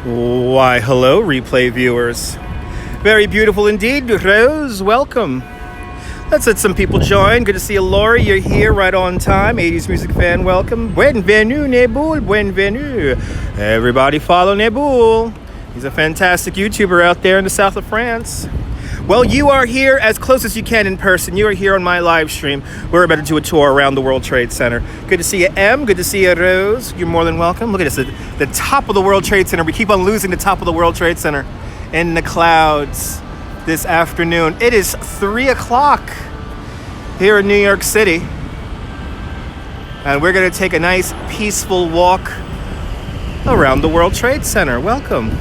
Why, hello, replay viewers. Very beautiful indeed, Rose. Welcome. Let's let some people join. Good to see you, Lori. You're here right on time. 80s music fan, welcome. Bienvenue, Nebul. Bienvenue. Everybody follow Nebul. He's a fantastic YouTuber out there in the south of France. Well, you are here as close as you can in person. You are here on my live stream. We're about to do a tour around the World Trade Center. Good to see you, M. Good to see you, Rose. You're more than welcome. Look at this, the top of the World Trade Center. We keep on losing the top of the World Trade Center in the clouds this afternoon. It is 3 o'clock here in New York City. And we're going to take a nice, peaceful walk around the World Trade Center. Welcome.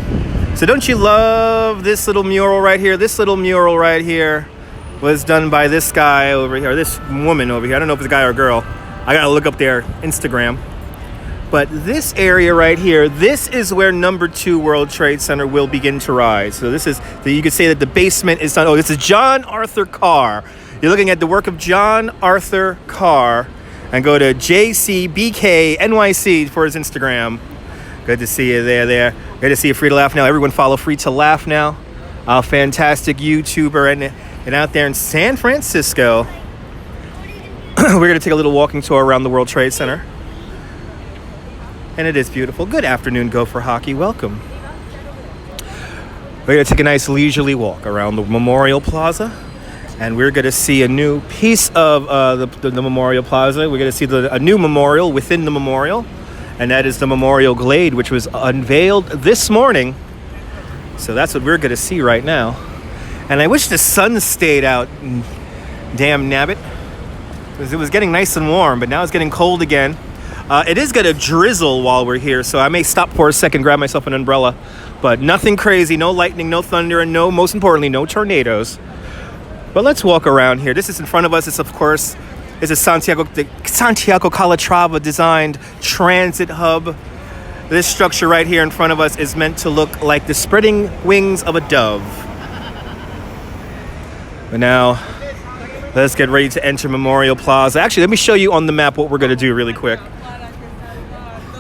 So don't you love this little mural right here? This little mural right here was done by this guy over here, or this woman over here. I don't know if it's a guy or a girl. I gotta look up their Instagram. But this area right here, this is where number 2 World Trade Center will begin to rise. So this is, you could say that the basement is done. Oh, this is John Arthur Carr. You're looking at the work of John Arthur Carr. And go to JCBKNYC for his Instagram. Good to see you there. Good to see you, Free to Laugh Now. Everyone follow Free to Laugh Now. A fantastic YouTuber and out there in San Francisco. We're going to take a little walking tour around the World Trade Center. And it is beautiful. Good afternoon, Gopher Hockey. Welcome. We're going to take a nice leisurely walk around the Memorial Plaza. And we're going to see a new piece of the Memorial Plaza. We're going to see a new memorial within the memorial. And that is the Memorial Glade, which was unveiled this morning. So that's what we're going to see right now. And I wish the sun stayed out, damn nabbit. Because it was getting nice and warm, but now it's getting cold again. It is going to drizzle while we're here, so I may stop for a second, grab myself an umbrella. But nothing crazy, no lightning, no thunder, and most importantly, no tornadoes. But let's walk around here. This is in front of us. It's, of course, is a Santiago Calatrava designed transit hub. This structure right here in front of us is meant to look like the spreading wings of a dove. But now, let's get ready to enter Memorial Plaza. Actually, let me show you on the map what we're going to do really quick.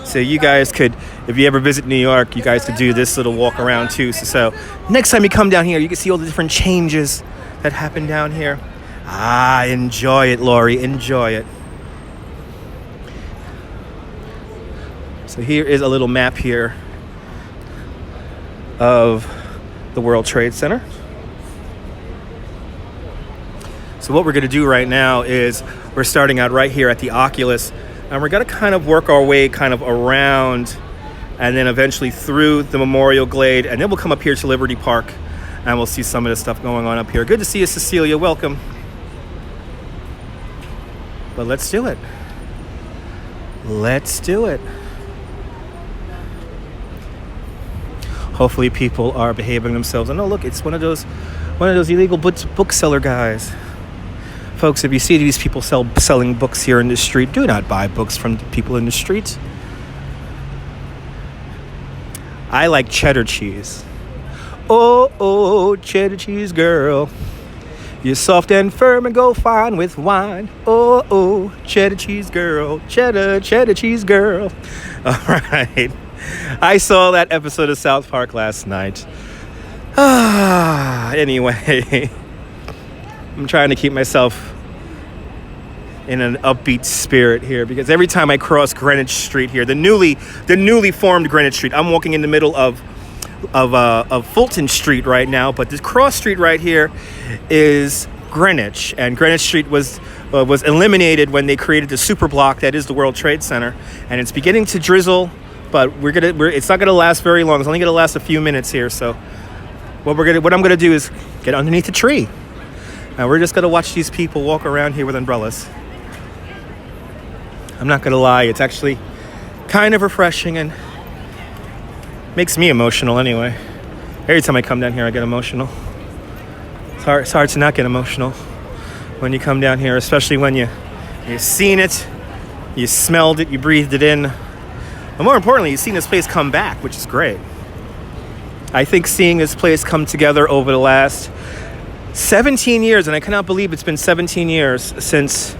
So you guys could, if you ever visit New York, you guys could do this little walk around too. So next time you come down here, you can see all the different changes that happen down here. Enjoy it, Lori. Enjoy it. So here is a little map here of the World Trade Center. So what we're going to do right now is we're starting out right here at the Oculus, and we're going to kind of work our way kind of around and then eventually through the Memorial Glade, and then we'll come up here to Liberty Park and we'll see some of the stuff going on up here. Good to see you, Cecilia. Welcome. But let's do it. Let's do it. Hopefully people are behaving themselves. And oh, look, it's one of those illegal bookseller guys. Folks, if you see these people selling books here in the street, do not buy books from the people in the street. I like cheddar cheese. Oh, cheddar cheese girl. You're soft and firm and go fine with wine. Oh, cheddar cheese girl. Cheddar cheese girl. All right. I saw that episode of South Park last night. Anyway. I'm trying to keep myself in an upbeat spirit here because every time I cross Greenwich Street here, the newly formed Greenwich Street, I'm walking in the middle of Fulton Street right now, but this cross street right here is Greenwich, and Greenwich Street was eliminated when they created the super block that is the World Trade Center, and it's beginning to drizzle, but it's not gonna last very long. It's only gonna last a few minutes here. So what I'm gonna do is get underneath a tree, and we're just gonna watch these people walk around here with umbrellas. I'm not gonna lie, it's actually kind of refreshing and makes me emotional anyway. Every time I come down here, I get emotional. It's hard to not get emotional when you come down here, especially when you've seen it, you smelled it, you breathed it in. But more importantly, you've seen this place come back, which is great. I think seeing this place come together over the last 17 years, and I cannot believe it's been 17 years since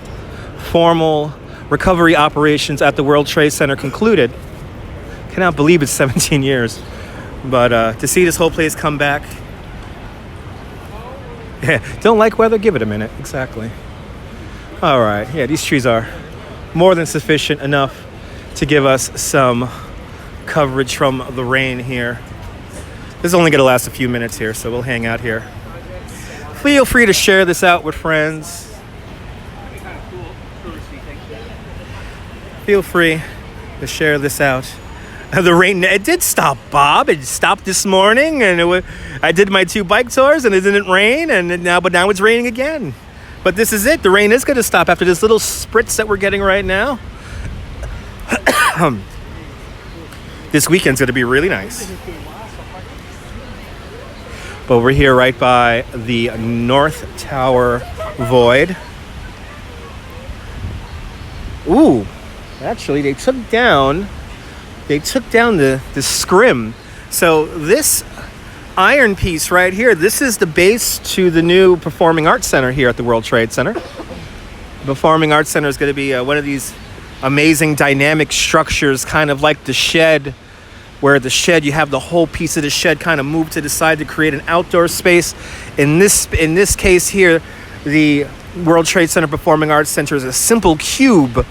formal recovery operations at the World Trade Center concluded. Cannot believe it's 17 years. But to see this whole place come back, yeah, don't like weather? Give it a minute. Exactly. All right. Yeah, these trees are more than sufficient enough to give us some coverage from the rain here. This is only going to last a few minutes here, so we'll hang out here. Feel free to share this out with friends. Feel free to share this out. The rain, it did stop, Bob. It stopped this morning, and I did my 2 bike tours, and it didn't rain, but now it's raining again. But this is it. The rain is going to stop after this little spritz that we're getting right now. This weekend's going to be really nice. But we're here right by the North Tower Void. Ooh, actually, they took down the scrim. So this iron piece right here, this is the base to the new Performing Arts Center here at the World Trade Center. The Performing Arts Center is going to be one of these amazing dynamic structures, kind of like the shed, where the shed, you have the whole piece of the shed kind of moved to the side to create an outdoor space. In this case here, the World Trade Center Performing Arts Center is a simple cube.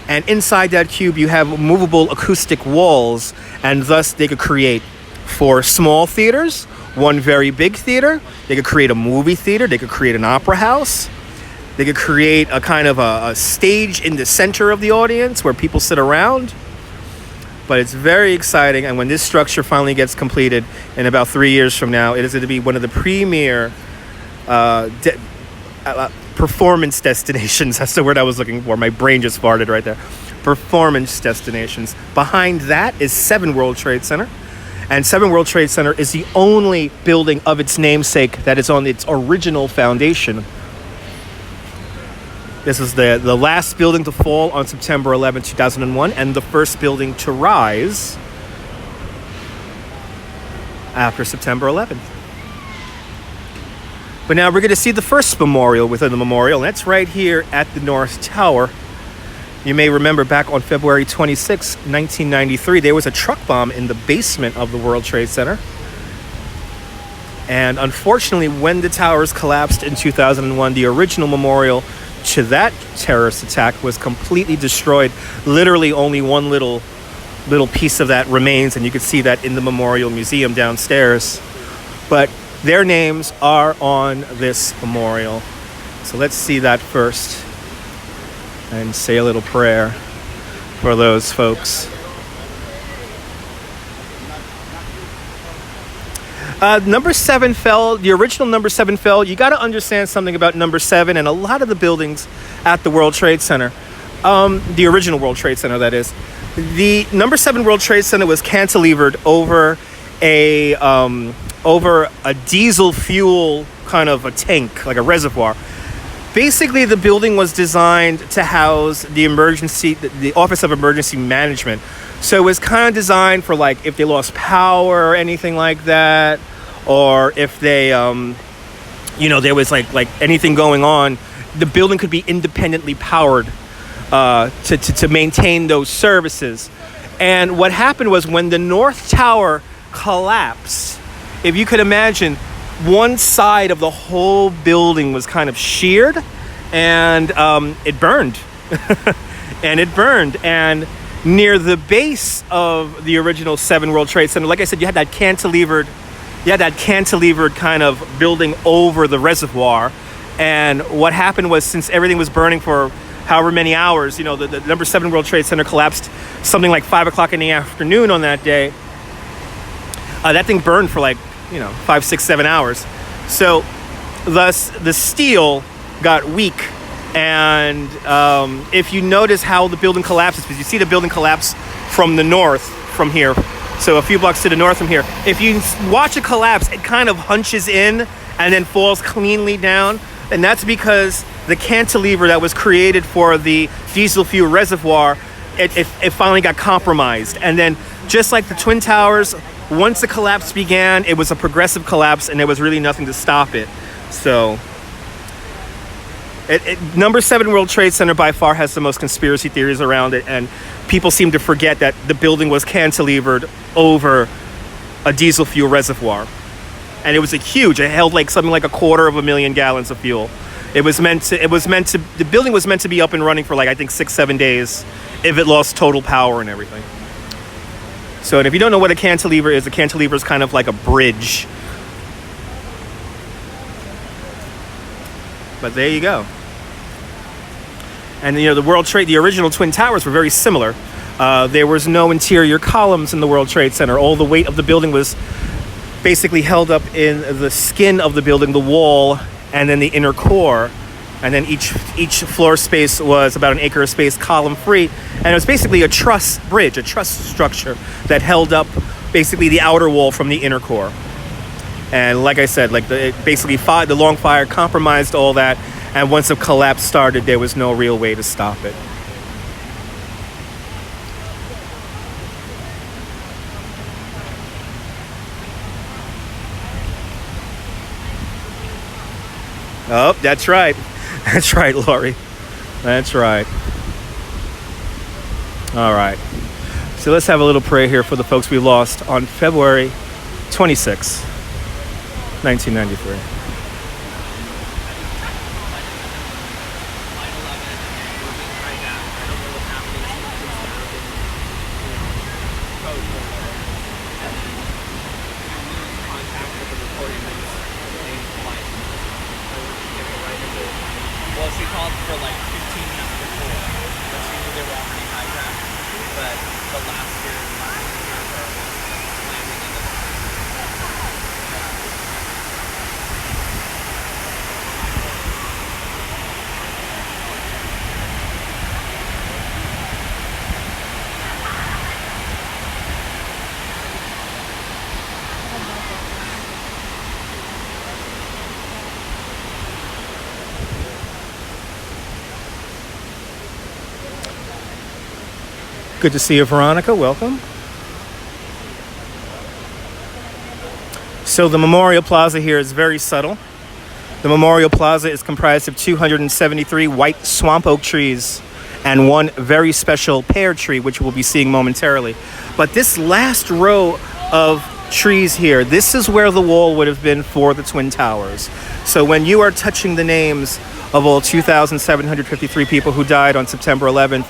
And inside that cube, you have movable acoustic walls, and thus they could create 4 small theaters, 1 very big theater. They could create a movie theater. They could create an opera house. They could create a kind of a stage in the center of the audience where people sit around. But it's very exciting, and when this structure finally gets completed in about 3 years from now, it is going to be one of the premier performance destinations. That's the word I was looking for. My brain just farted right there. Performance destinations. Behind that is 7 World Trade Center. And 7 World Trade Center is the only building of its namesake that is on its original foundation. This is the last building to fall on September 11, 2001, and the first building to rise after September 11th. But now we're going to see the first memorial within the memorial, and that's right here at the North Tower. You may remember back on February 26, 1993, there was a truck bomb in the basement of the World Trade Center. And unfortunately, when the towers collapsed in 2001, the original memorial to that terrorist attack was completely destroyed. Literally only one little piece of that remains, and you can see that in the Memorial Museum downstairs. But their names are on this memorial. So let's see that first and say a little prayer for those folks. Number 7 fell. The original number 7 fell. You got to understand something about number 7 and a lot of the buildings at the World Trade Center. The original World Trade Center, that is. The number 7 World Trade Center was cantilevered over a diesel fuel kind of a tank, like a reservoir. Basically, the building was designed to house the Office of Emergency Management. So it was kind of designed for, like, if they lost power or anything like that, or if they, there was like anything going on, the building could be independently powered to maintain those services. And what happened was when the North Tower collapsed, if you could imagine, one side of the whole building was kind of sheared, and it burned. And near the base of the original 7 World Trade Center, like I said, you had that cantilevered kind of building over the reservoir. And what happened was, since everything was burning for however many hours, the number 7 World Trade Center collapsed something like 5 o'clock in the afternoon on that day. That thing burned for 5, 6, 7 hours. So thus the steel got weak. And if you notice how the building collapses, because you see the building collapse from the north from here, so a few blocks to the north from here. If you watch it collapse, it kind of hunches in and then falls cleanly down. And that's because the cantilever that was created for the diesel fuel reservoir, it finally got compromised. And then just like the Twin Towers, once the collapse began, it was a progressive collapse, and there was really nothing to stop it. So number 7 World Trade Center by far has the most conspiracy theories around it, and people seem to forget that the building was cantilevered over a diesel fuel reservoir. And it was it held like something like 250,000 gallons of fuel. The building was meant to be up and running for like, I think 6-7 days if it lost total power and everything. So, and if you don't know what a cantilever is kind of like a bridge. But there you go. And the original Twin Towers were very similar. There was no interior columns in the World Trade Center. All the weight of the building was basically held up in the skin of the building, the wall, and then the inner core. And then each floor space was about an acre of space, column free. And it was basically a truss bridge, a truss structure that held up basically the outer wall from the inner core. And like I said, the long fire compromised all that. And once the collapse started, there was no real way to stop it. Oh, that's right. That's right, Lori. That's right. All right. So let's have a little prayer here for the folks we lost on February 26, 1993. Well, she called for like 15 minutes before, but she knew they were already hijacked. But the last year, her was landing in the Good to see you, Veronica. Welcome. So the Memorial Plaza here is very subtle. The Memorial Plaza is comprised of 273 white swamp oak trees and one very special pear tree, which we'll be seeing momentarily. But this last row of trees here, this is where the wall would have been for the Twin Towers. So when you are touching the names of all 2,753 people who died on September 11th,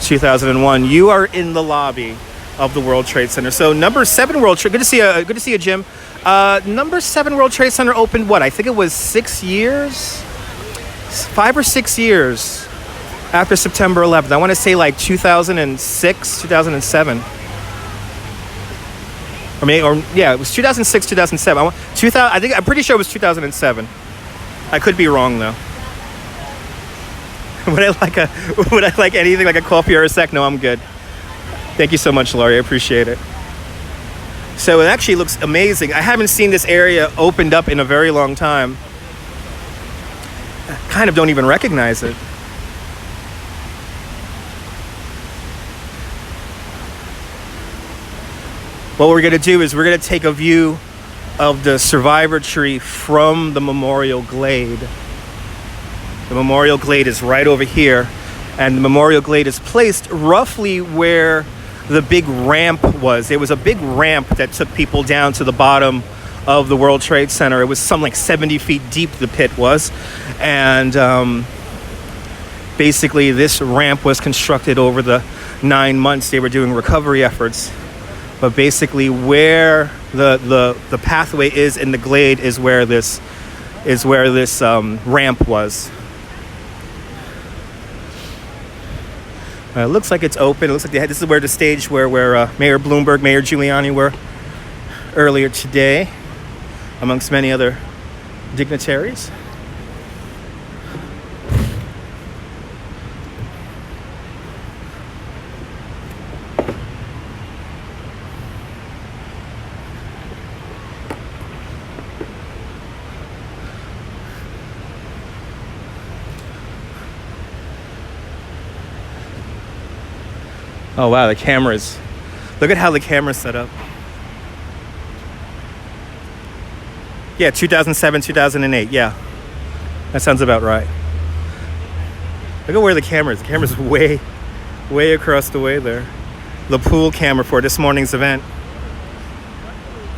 2001, you are in the lobby of the World Trade Center. So number 7 World Trade, good to see you, Jim. Number 7 World Trade Center opened I think it was 5 or 6 years after September 11th. I want to say like 2006, 2007. It was 2006, 2007. I'm pretty sure it was 2007. I could be wrong though. Would I like anything like a coffee or a sec? No, I'm good. Thank you so much, Laurie. I appreciate it. So it actually looks amazing. I haven't seen this area opened up in a very long time. I kind of don't even recognize it. What we're going to do is we're going to take a view of the survivor tree from the Memorial Glade. The Memorial Glade is right over here, and the Memorial Glade is placed roughly where the big ramp was. There was a big ramp that took people down to the bottom of the World Trade Center. It was something like 70 feet deep, the pit was. And basically this ramp was constructed over the 9 months they were doing recovery efforts. But basically where the pathway is in the Glade is where this ramp was. It looks like it's open. It looks like this is where the stage where Mayor Bloomberg, Mayor Giuliani were earlier today, amongst many other dignitaries. Oh wow, the cameras. Look at how the camera's set up. Yeah, 2007, 2008, yeah. That sounds about right. Look at where the camera is. The camera's way across the way there. The pool camera for this morning's event.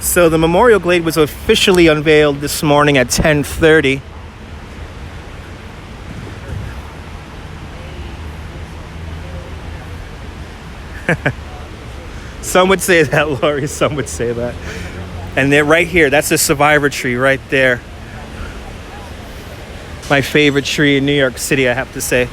So the Memorial Glade was officially unveiled this morning at 10:30. Some would say that, Laurie. Some would say that. And they're right here. That's the survivor tree right there. My favorite tree in New York City, I have to say.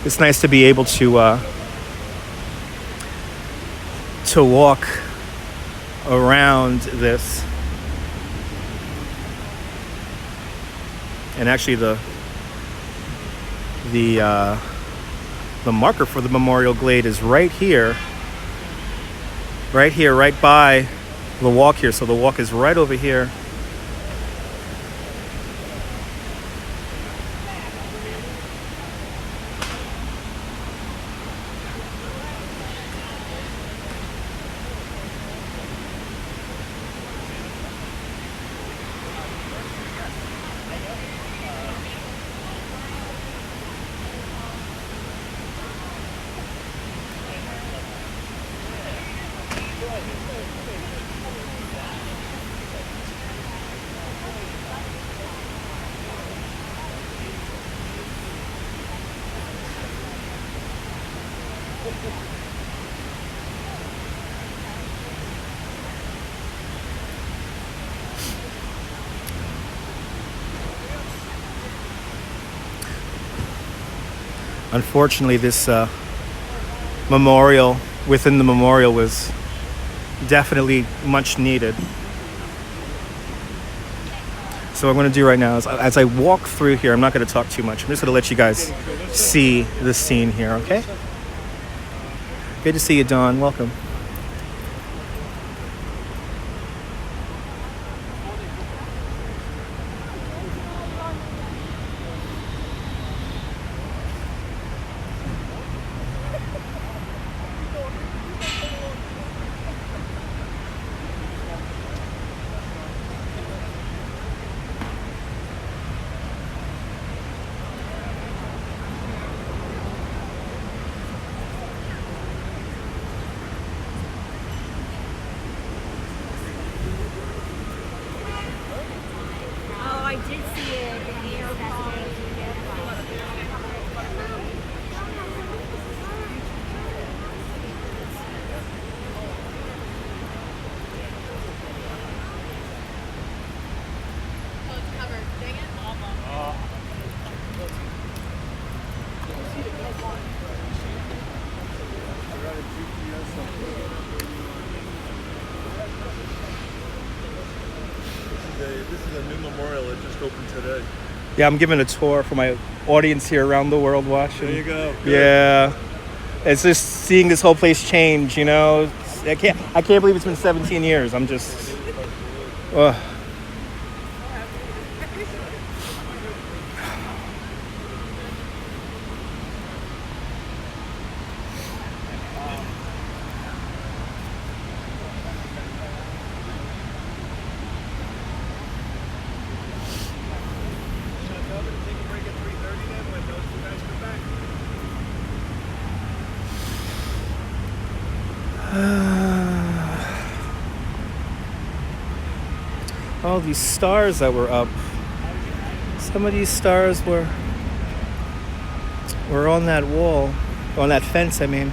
It's nice to be able to walk around this. And actually the marker for the Memorial Glade is right here, right by the walk here. So the walk is right over here. Unfortunately, this memorial within the memorial was definitely much needed. So what I'm going to do right now is, as I walk through here, I'm not going to talk too much. I'm just going to let you guys see the scene here, okay? Good to see you, Dawn. Welcome. I did see it in the air festival. Oh, it's covered. Dang it. This is a new memorial that just opened today. Yeah, I'm giving a tour for my audience here around the world watching. There you go. Good. Yeah. It's just seeing this whole place change, you know. I can't believe it's been 17 years. I'm just all these stars that were up. Some of these stars were on that wall, on that fence, I mean.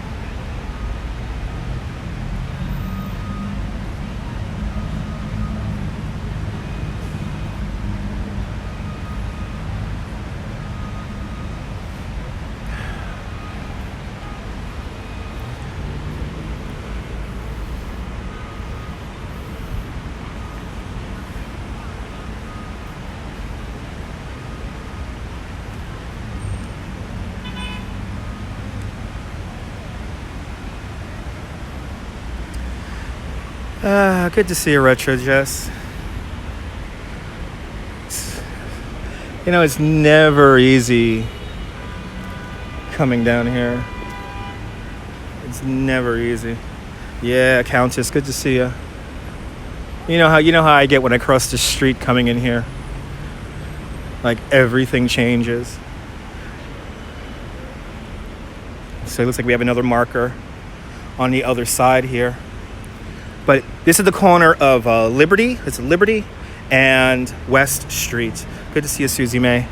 Good to see you, Retro Jess. You know, it's never easy coming down here. It's never easy. Yeah, Countess, good to see you. You know how I get when I cross the street coming in here. Like everything changes. So it looks like we have another marker on the other side here. But this is the corner of Liberty. It's Liberty and West Street. Good to see you, Susie May.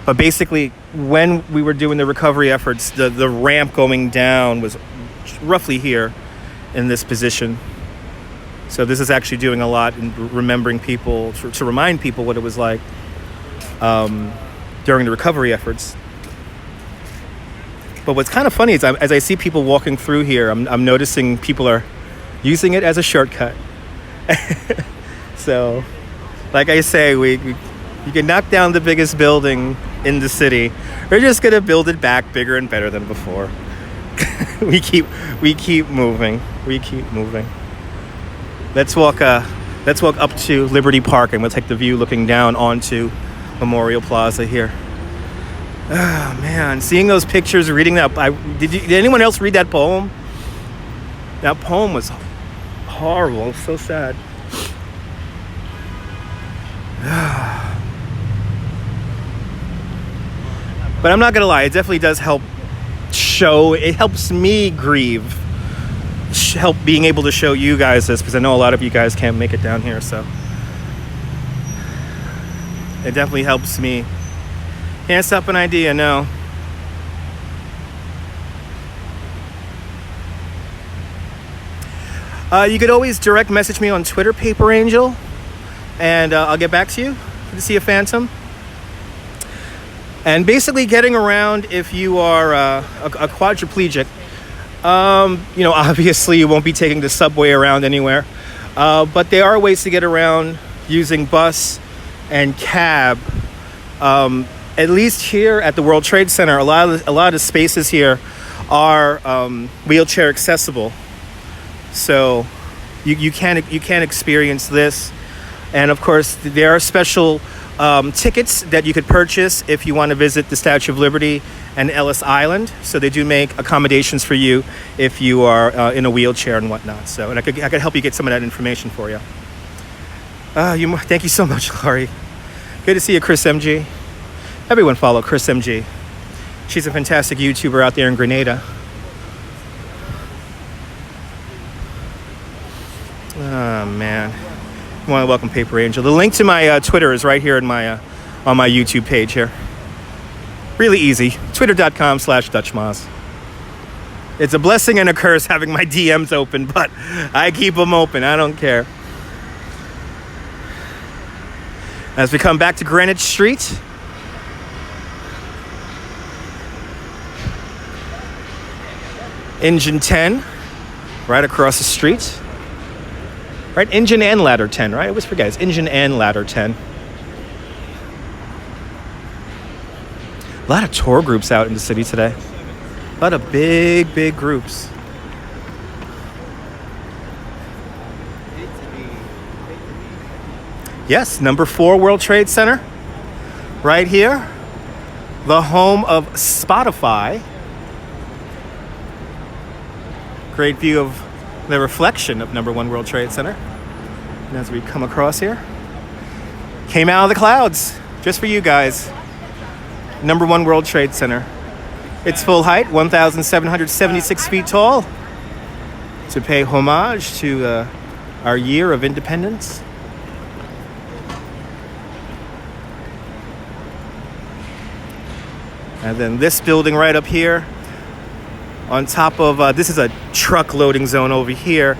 But basically, when we were doing the recovery efforts, the ramp going down was roughly here in this position. So this is actually doing a lot in remembering people, to remind people what it was like during the recovery efforts. But what's kind of funny is as I see people walking through here, I'm noticing people are using it as a shortcut. So, like I say, you can knock down the biggest building in the city. We're just gonna build it back bigger and better than before. we keep moving. We keep moving. Let's walk up to Liberty Park, and we'll take the view looking down onto Memorial Plaza here. Oh man, seeing those pictures, reading that. Did anyone else read that poem? That poem was horrible. It was so sad. But I'm not gonna lie, it definitely does help show. It helps me grieve. Help being able to show you guys this, because I know a lot of you guys can't make it down here. So it definitely helps me. Can't stop an idea, no. You could always direct message me on Twitter, Paper Angel, and I'll get back to you. Good to see a Phantom. And basically getting around, if you are a quadriplegic, obviously you won't be taking the subway around anywhere, but there are ways to get around using bus and cab. At least here at the World Trade Center, a lot of the spaces here are wheelchair accessible, so you can experience this. And of course, there are special tickets that you could purchase if you want to visit the Statue of Liberty and Ellis Island. So they do make accommodations for you if you are in a wheelchair and whatnot. So, and I could help you get some of that information for you. Thank you so much, Laurie. Good to see you, Chris MG. Everyone follow Chris MG. She's a fantastic YouTuber out there in Grenada. Oh man. I want to welcome Paper Angel. The link to my Twitter is right here in my on my YouTube page here. Really easy. Twitter.com/DutchMoz. It's a blessing and a curse having my DMs open, but I keep them open. I don't care. As we come back to Greenwich Street, Engine 10, right across the street. Right, Engine and Ladder 10, right? I always forget, it's Engine and Ladder 10. A lot of tour groups out in the city today. A lot of big groups. Yes, number 4 World Trade Center. Right here. The home of Spotify. Great view of the reflection of number 1 World Trade Center. And as we come across here, came out of the clouds just for you guys. Number 1 World Trade Center. It's full height, 1,776 feet tall, to pay homage to our year of independence. And then this building right up here, on top of, this is a truck loading zone over here,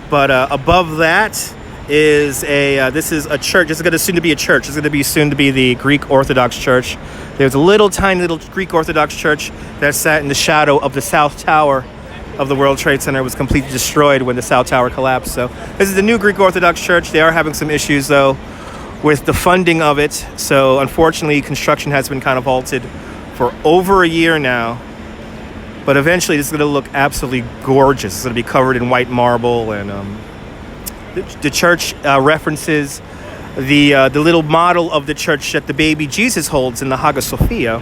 but above that is this is a church. This is going to soon to be a church. It's going to be soon to be the Greek Orthodox Church. There's a tiny little Greek Orthodox Church that sat in the shadow of the South Tower of the World Trade Center. It was completely destroyed when the South Tower collapsed. So this is the new Greek Orthodox Church. They are having some issues though with the funding of it. So unfortunately, construction has been kind of halted for over a year now. But eventually this is going to look absolutely gorgeous. It's going to be covered in white marble, and the church references the little model of the church that the baby Jesus holds in the Hagia Sophia.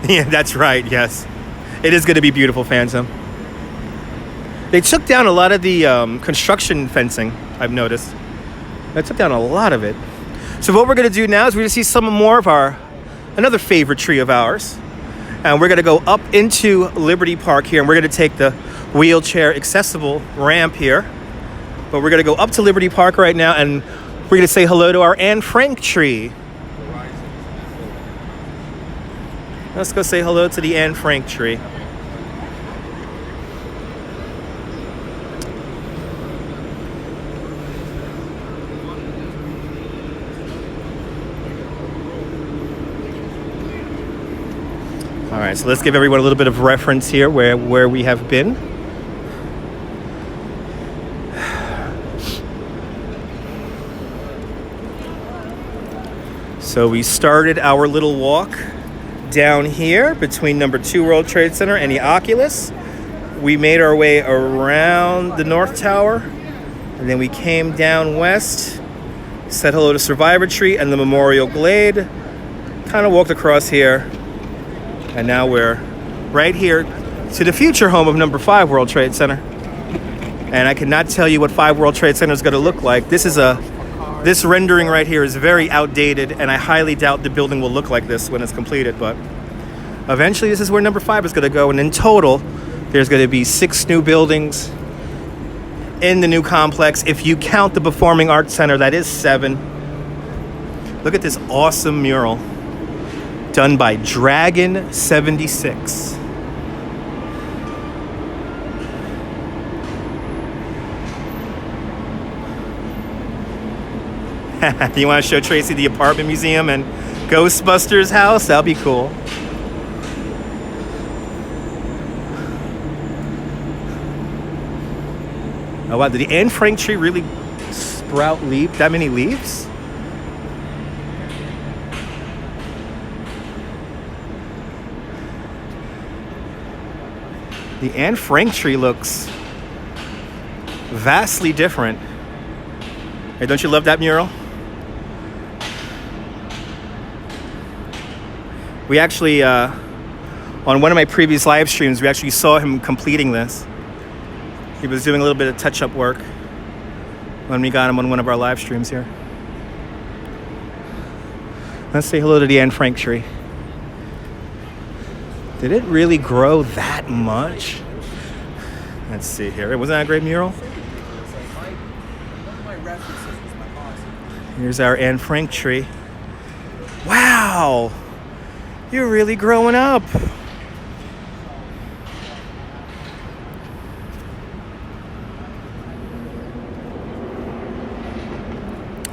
Yeah, that's right, yes. It is going to be beautiful, Phantom. They took down a lot of the construction fencing, I've noticed. They took down a lot of it. So what we're going to do now is we're going to see some more of another favorite tree of ours. And we're going to go up into Liberty Park here, and we're going to take the wheelchair accessible ramp here. But we're going to go up to Liberty Park right now, and we're going to say hello to our Anne Frank tree. Let's go say hello to the Anne Frank tree. All right, so let's give everyone a little bit of reference here where we have been. So we started our little walk down here between number 2 World Trade Center and the Oculus. We made our way around the North Tower, and then we came down west, said hello to Survivor Tree and the Memorial Glade, kind of walked across here, and now we're right here to the future home of number 5 World Trade Center. And I cannot tell you what 5 World Trade Center is going to look like. This rendering right here is very outdated, and I highly doubt the building will look like this when it's completed, but eventually this is where number 5 is going to go, and in total there's going to be 6 new buildings in the new complex. If you count the Performing Arts Center, that is 7. Look at this awesome mural done by Dragon 76. You want to show Tracy the apartment museum and Ghostbusters house? That'll be cool. Oh wow, did the Anne Frank tree really sprout that many leaves? The Anne Frank tree looks vastly different. Hey, don't you love that mural? We actually, on one of my previous live streams, we actually saw him completing this. He was doing a little bit of touch-up work when we got him on one of our live streams here. Let's say hello to the Anne Frank tree. Did it really grow that much? Let's see here. Wasn't that a great mural? Here's our Anne Frank tree. Wow! You're really growing up.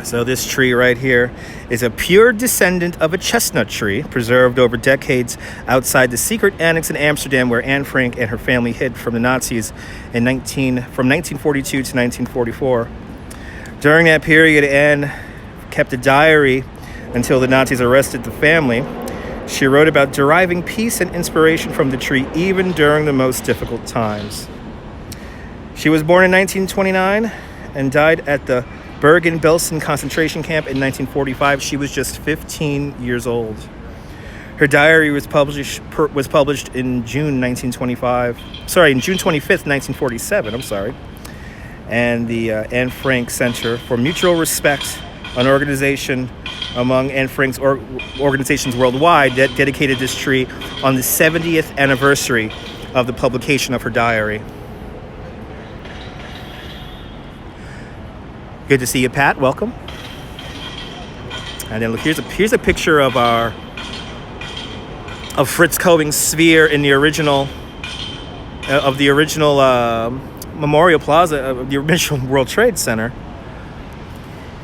So this tree right here is a pure descendant of a chestnut tree preserved over decades outside the secret annex in Amsterdam where Anne Frank and her family hid from the Nazis from 1942 to 1944. During that period, Anne kept a diary until the Nazis arrested the family. She wrote about deriving peace and inspiration from the tree even during the most difficult times. She was born in 1929 and died at the Bergen-Belsen concentration camp in 1945. She was just 15 years old. Her diary was published in June 1925. Sorry, in June 25th, 1947. I'm sorry. And the Anne Frank Center for Mutual Respect, an organization among Anne Frank's organizations worldwide, that dedicated this tree on the 70th anniversary of the publication of her diary. Good to see you, Pat. Welcome. And then look, here's a picture of Fritz Koving's sphere in the original Memorial Plaza of the original World Trade Center.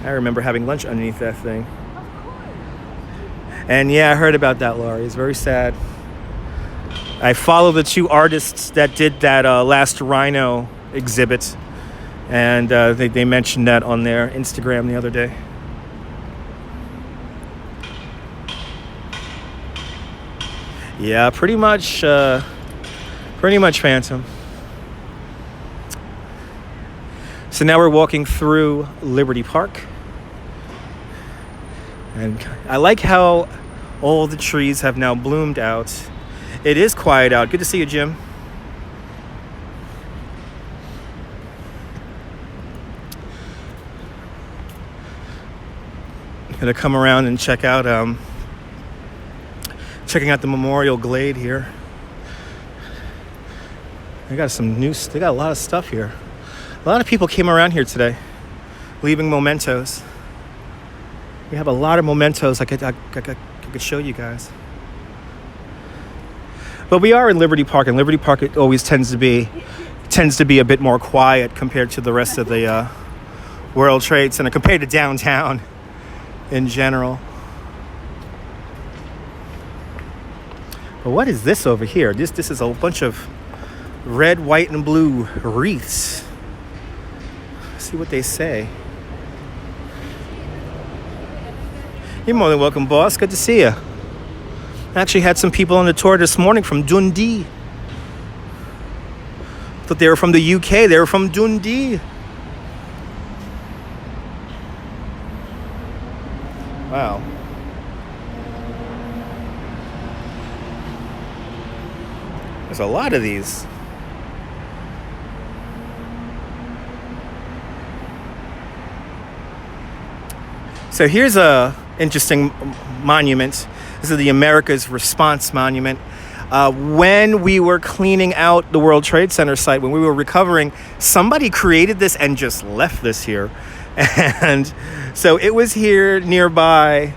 I remember having lunch underneath that thing. And yeah, I heard about that, Laurie. It's very sad. I follow the 2 artists that did that Last Rhino exhibit. And they mentioned that on their Instagram the other day. Yeah, pretty much Phantom. So now we're walking through Liberty Park. And I like how all the trees have now bloomed out. It is quiet out. Good to see you, Jim. Gonna come around and checking out the Memorial Glade here. They got a lot of stuff here. A lot of people came around here today, leaving mementos. We have a lot of mementos I could show you guys. But we are in Liberty Park, and Liberty Park it always tends to be a bit more quiet compared to the rest of the World Trade Center, compared to downtown in general. But what is this over here? This is a bunch of red, white, and blue wreaths. Let's see what they say. You're more than welcome, boss. Good to see you. I actually had some people on the tour this morning from Dundee. Thought they were from the UK. They were from Dundee. Wow. There's a lot of these. So here's a interesting monument. This is the America's Response Monument. When we were cleaning out the World Trade Center site, when we were recovering, somebody created this and just left this here. And so it was here nearby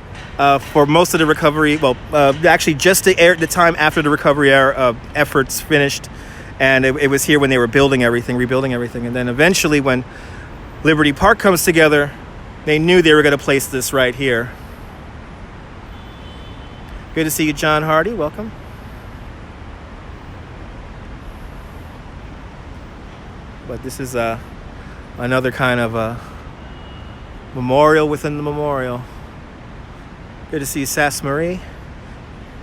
for most of the recovery. Well, actually just the time after the recovery efforts finished. And it was here when they were rebuilding everything. And then eventually when Liberty Park comes together, they knew they were going to place this right here. Good to see you, John Hardy. Welcome. But this is another kind of memorial within the memorial. Good to see you, Sass Marie.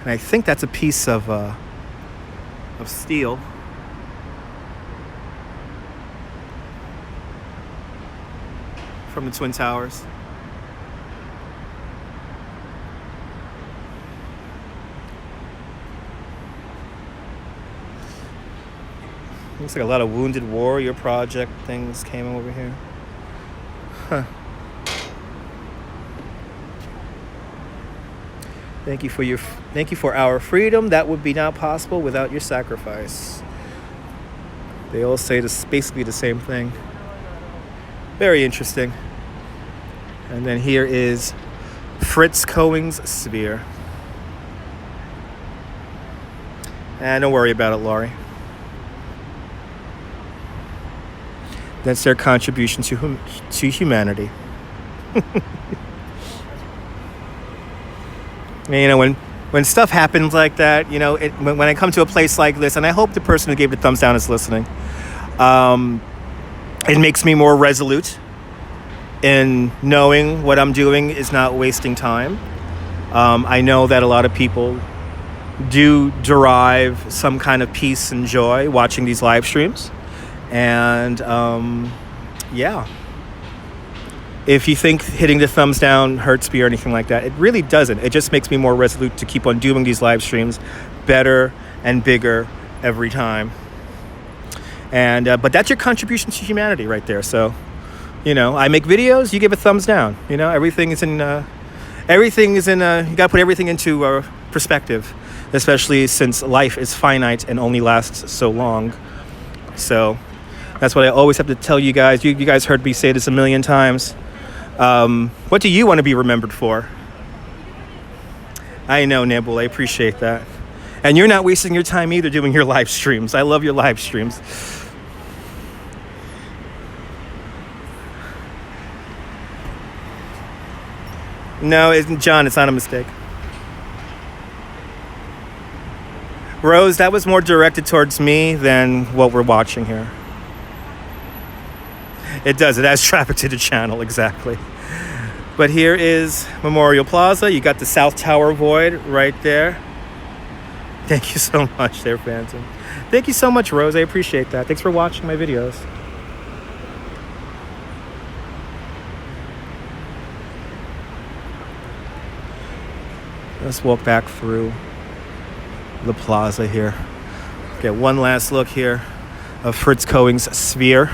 And I think that's a piece of steel. From the Twin Towers. Looks like a lot of Wounded Warrior Project things came over here. Huh. Thank you for our freedom. That would be not possible without your sacrifice. They all say this basically the same thing. Very interesting. And then here is Fritz Cohen's sphere. And don't worry about it, Laurie. That's their contribution to humanity. You know, when stuff happens like that, you know, when I come to a place like this, and I hope the person who gave the thumbs down is listening, it makes me more resolute in knowing what I'm doing is not wasting time. I know that a lot of people do derive some kind of peace and joy watching these live streams. And yeah, if you think hitting the thumbs down hurts me or anything like that, it really doesn't. It just makes me more resolute to keep on doing these live streams better and bigger every time. And but that's your contribution to humanity right there. So, you know, I make videos, you give a thumbs down. You know, everything is in you gotta put everything into perspective, especially since life is finite and only lasts so long. So that's what I always have to tell you guys. You guys heard me say this a million times. What do you want to be remembered for? I know, Nebul, I appreciate that. And you're not wasting your time either doing your live streams. I love your live streams. No, John, it's not a mistake. Rose, that was more directed towards me than what we're watching here. It does. It adds traffic to the channel, exactly. But here is Memorial Plaza. You got the South Tower Void right there. Thank you so much there, Phantom. Thank you so much, Rose. I appreciate that. Thanks for watching my videos. Let's walk back through the plaza here. Get one last look here of Fritz Cohen's sphere.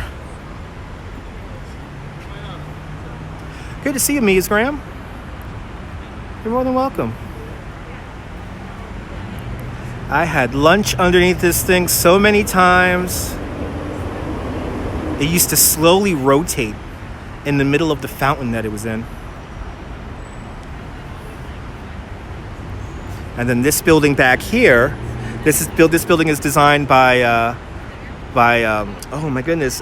Good to see you, Mies Graham. You're more than welcome. I had lunch underneath this thing so many times. It used to slowly rotate in the middle of the fountain that it was in. And then this building back here, this building is designed by oh my goodness,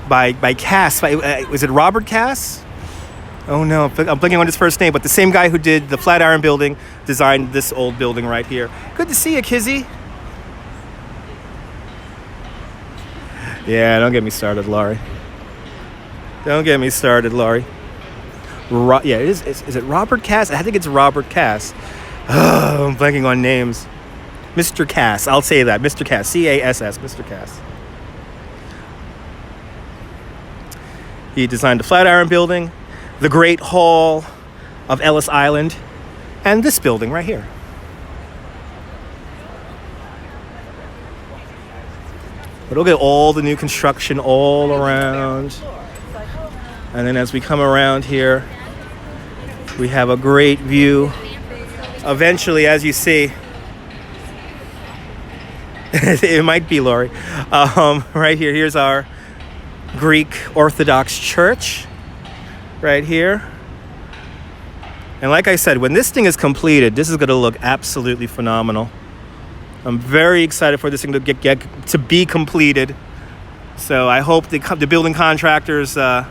by Cass. Was it Robert Cass? Oh no, I'm blanking on his first name, but the same guy who did the Flatiron Building designed this old building right here. Good to see you, Kizzy. Yeah, don't get me started, Laurie. Don't get me started, Laurie. Yeah, it is it Robert Cass? I think it's Robert Cass. Oh, I'm blanking on names. Mr. Cass, I'll say that. Mr. Cass, C-A-S-S, Mr. Cass. He designed the Flatiron Building, the Great Hall of Ellis Island, and this building right here. But look at all the new construction all around. And then as we come around here, we have a great view. Eventually, as you see, it might be Laurie. Right here, here's our Greek Orthodox Church. Right here. And like I said, when this thing is completed, this is going to look absolutely phenomenal. I'm very excited for this thing to get to be completed. So I hope the building contractors to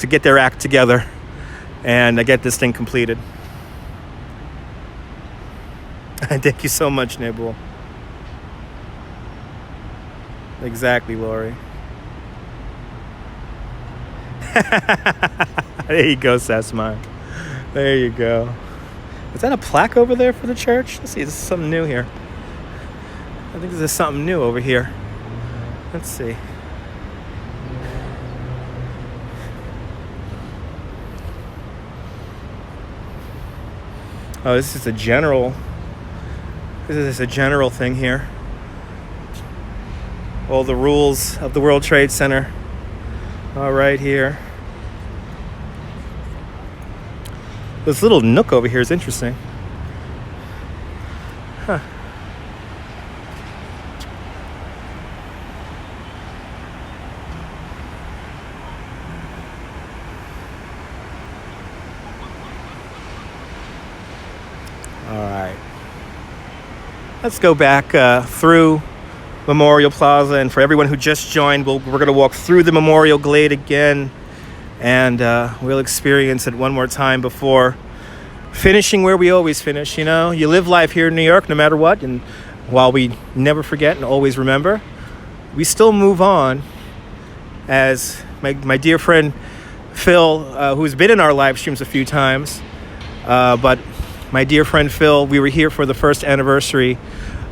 get their act together and get this thing completed. Thank you so much, Nibble. Exactly, Laurie. There you go, Sasmar. There you go. Is that a plaque over there for the church? Let's see, this is something new here. I think this is something new over here. Let's see. Oh, this is a general thing here. All the rules of the World Trade Center are right here. This little nook over here is interesting. Huh. All right. Let's go back through Memorial Plaza, and for everyone who just joined, we're going to walk through the Memorial Glade again, and we'll experience it one more time before finishing where we always finish. You know, you live life here in New York no matter what, and while we never forget and always remember, we still move on. As my dear friend Phil, who's been in our live streams a few times, but my dear friend Phil, we were here for the first anniversary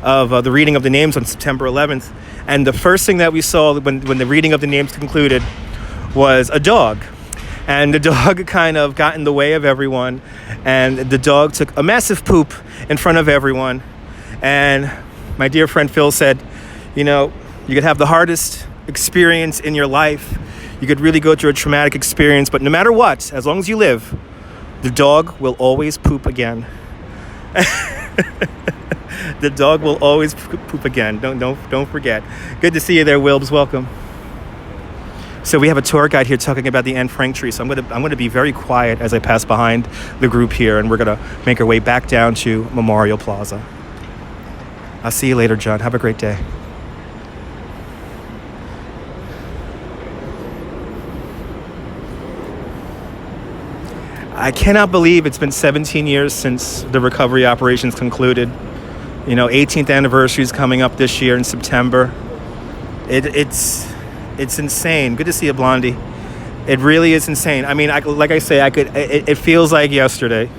of the reading of the names on September 11th. And the first thing that we saw when the reading of the names concluded was a dog. And the dog kind of got in the way of everyone. And the dog took a massive poop in front of everyone. And my dear friend Phil said, you know, you could have the hardest experience in your life. You could really go through a traumatic experience. But no matter what, as long as you live, the dog will always poop again. The dog will always poop again. Don't forget. Good to see you there, Wilbs. Welcome. So we have a tour guide here talking about the Anne Frank tree. So I'm gonna be very quiet as I pass behind the group here, and we're gonna make our way back down to Memorial Plaza. I'll see you later, John. Have a great day. I cannot believe it's been 17 years since the recovery operations concluded. You know, 18th anniversary is coming up this year in September. It's insane. Good to see you, Blondie. It really is insane. I mean, it feels like yesterday.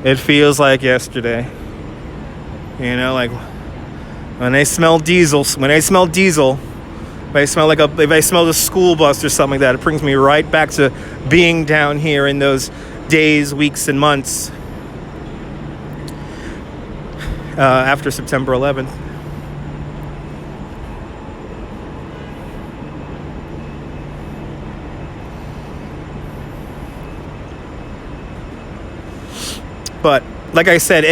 It feels like yesterday. You know, like when I smell diesel, if I smell the school bus or something like that, it brings me right back to being down here in those days, weeks, and months after September 11th. But like I said,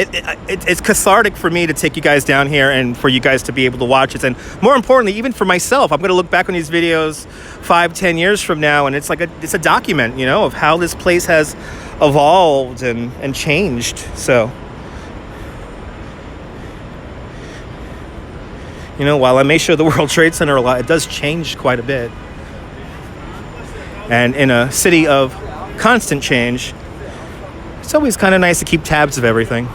it's cathartic for me to take you guys down here and for you guys to be able to watch it. And more importantly, even for myself, I'm going to look back on these videos 5-10 years from now, and it's a document, you know, of how this place has evolved and changed. So, you know, while I may show the World Trade Center a lot, it does change quite a bit. And in a city of constant change, it's always kind of nice to keep tabs of everything.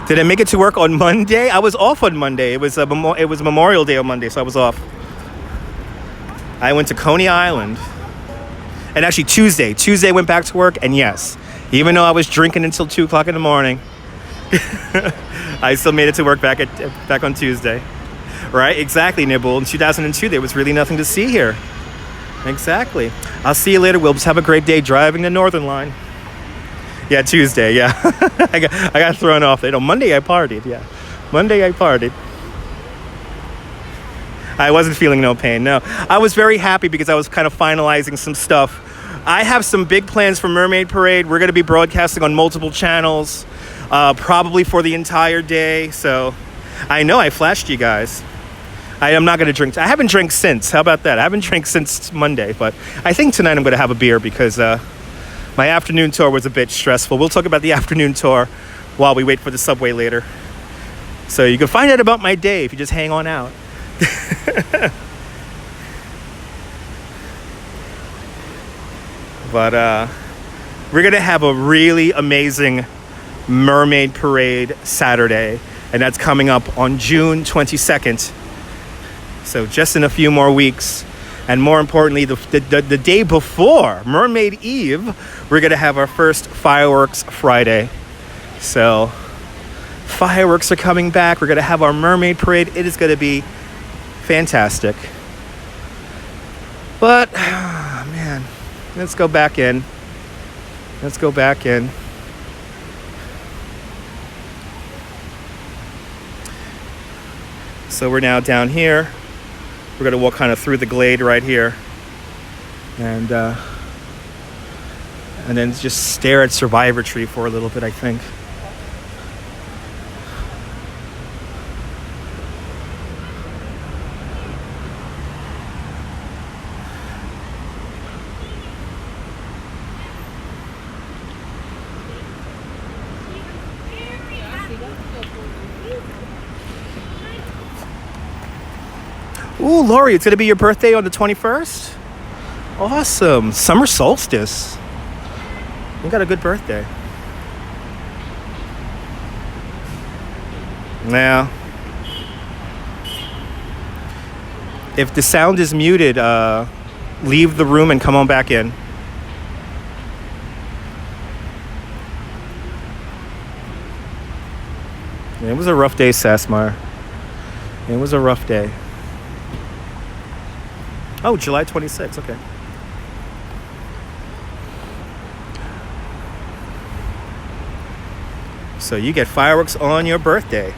Did I make it to work on Monday? I was off on Monday. It was Memorial Day on Monday, so I was off. I went to Coney Island. And actually Tuesday I went back to work, and yes, even though I was drinking until 2 o'clock in the morning, I still made it to work back on Tuesday. Right? Exactly, Nibble. In 2002, there was really nothing to see here. Exactly. I'll see you later, Wilbs. Have a great day driving the Northern Line. Yeah, Tuesday, yeah. I got thrown off. You know, Monday I partied, yeah. Monday I partied. I wasn't feeling no pain, no. I was very happy because I was kind of finalizing some stuff. I have some big plans for Mermaid Parade. We're going to be broadcasting on multiple channels, probably for the entire day. So I know I flashed you guys. I am not going to drink. I haven't drank since. How about that? I haven't drank since Monday, but I think tonight I'm going to have a beer because my afternoon tour was a bit stressful. We'll talk about the afternoon tour while we wait for the subway later. So you can find out about my day if you just hang on out. But we're going to have a really amazing Mermaid Parade Saturday, and that's coming up on June 22nd. So just in a few more weeks. And more importantly, the day before Mermaid Eve, we're going to have our first Fireworks Friday. So fireworks are coming back. We're going to have our Mermaid Parade. It is going to be fantastic. But, man, let's go back in. Let's go back in. So we're now down here. We're going to walk kind of through the Glade right here. And then just stare at Survivor Tree for a little bit, I think. Ooh, Lori, it's going to be your birthday on the 21st? Awesome. Summer solstice. You got a good birthday. Now, if the sound is muted, leave the room and come on back in. It was a rough day, Sassmar. It was a rough day. Oh, July 26th, okay. So you get fireworks on your birthday.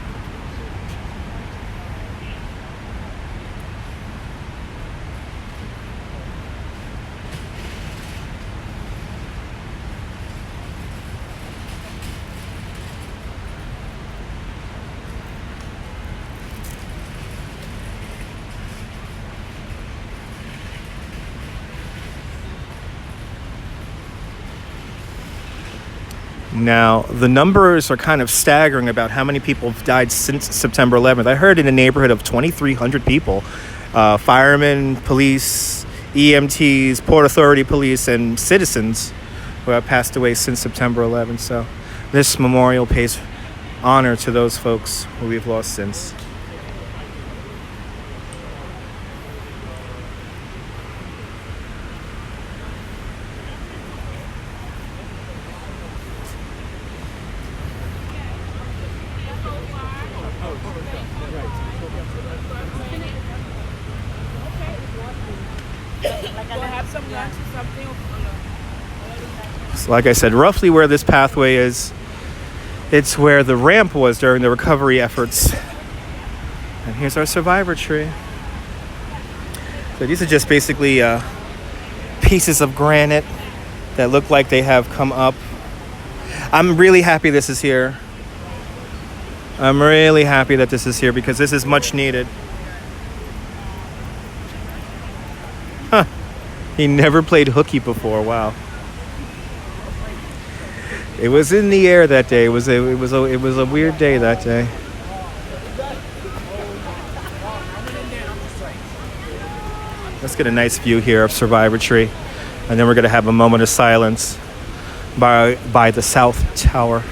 Now, the numbers are kind of staggering about how many people have died since September 11th. I heard in a neighborhood of 2,300 people, firemen, police, EMTs, Port Authority police, and citizens who have passed away since September 11th. So this memorial pays honor to those folks who we've lost since. So like I said, roughly where this pathway is, it's where the ramp was during the recovery efforts. And here's our Survivor Tree. So these are just basically pieces of granite that look like they have come up. I'm really happy this is here. I'm really happy that this is here because this is much needed. Huh. He never played hooky before. Wow. It was in the air that day. It was a weird day that day. Let's get a nice view here of Survivor Tree, and then we're going to have a moment of silence by the South Tower.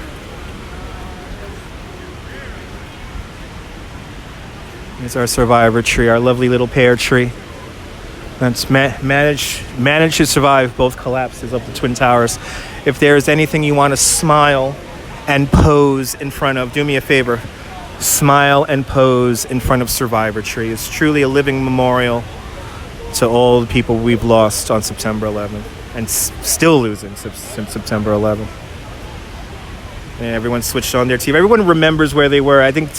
Here's our Survivor Tree, our lovely little pear tree. That's managed to survive both collapses of the Twin Towers. If there's anything you want to smile and pose in front of, do me a favor. Smile and pose in front of Survivor Tree. It's truly a living memorial to all the people we've lost on September 11th and still losing since September 11th. And everyone switched on their TV. Everyone remembers where they were. I think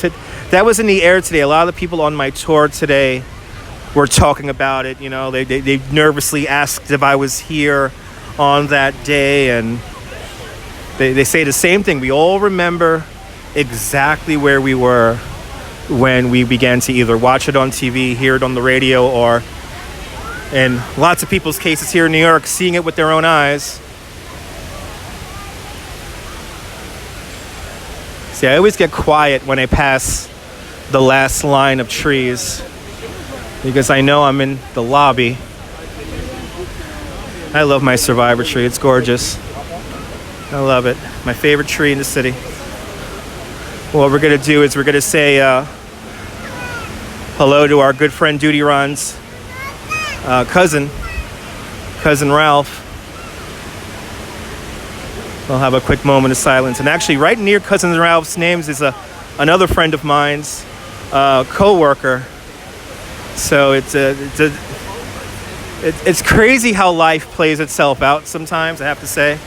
that was in the air today. A lot of the people on my tour today were talking about it. You know, they nervously asked if I was here on that day, and they say the same thing. We all remember exactly where we were when we began to either watch it on TV, hear it on the radio, or in lots of people's cases here in New York, seeing it with their own eyes. See, I always get quiet when I pass the last line of trees because I know I'm in the lobby. I love my Survivor Tree. It's gorgeous. I love it. My favorite tree in the city. What we're going to do is we're going to say hello to our good friend Duty Ron's cousin Ralph. We'll have a quick moment of silence. And actually, right near Cousin Ralph's names is another friend of mine's, co-worker. So it's crazy how life plays itself out sometimes, I have to say.